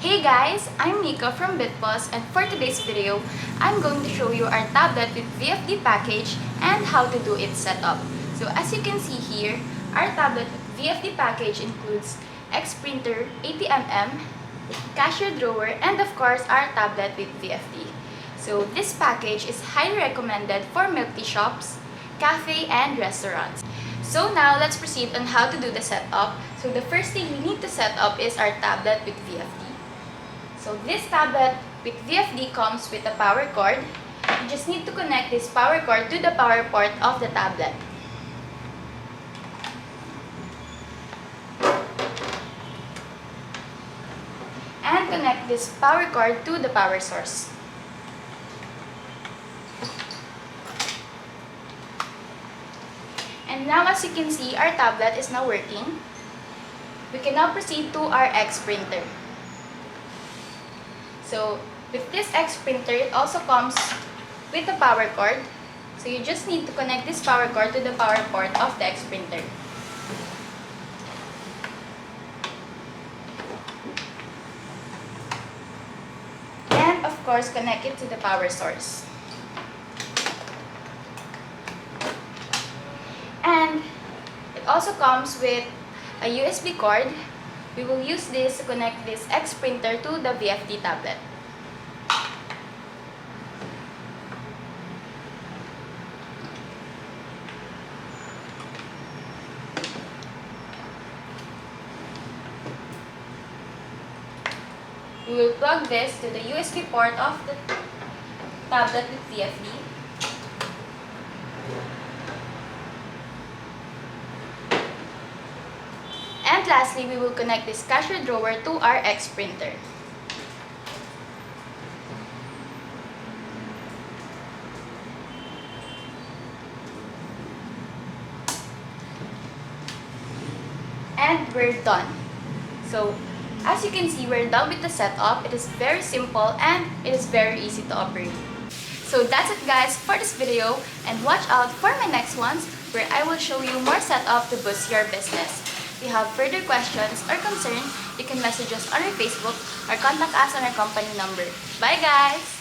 Hey guys, I'm Mika from BitPOS, and for today's video, I'm going to show you our tablet with VFD package and how to do its setup. So as you can see here, our tablet with VFD package includes X printer, 80mm, Cashdrawer, and of course our tablet with VFD. So this package is highly recommended for milk tea shops, cafe, and restaurants. So now let's proceed on how to do the setup. So the first thing we need to set up is our tablet with VFD. So this tablet with VFD comes with a power cord. You just need to connect this power cord to the power port of the tablet. And connect this power cord to the power source. And now as you can see, our tablet is now working. We can now proceed to our X printer. So with this X printer, it also comes with a power cord. So you just need to connect this power cord to the power port of the X printer. And of course, connect it to the power source. And it also comes with a USB cord. We will use this to connect this X printer to the VFD tablet. We will plug this to the USB port of the tablet with VFD. And lastly, we will connect this Cashdrawer to our X printer. And we're done. So as you can see, we're done with the setup. It is very simple and it is very easy to operate. So that's it guys for this video, and watch out for my next ones where I will show you more setup to boost your business. If you have further questions or concerns, you can message us on our Facebook or contact us on our company number. Bye guys!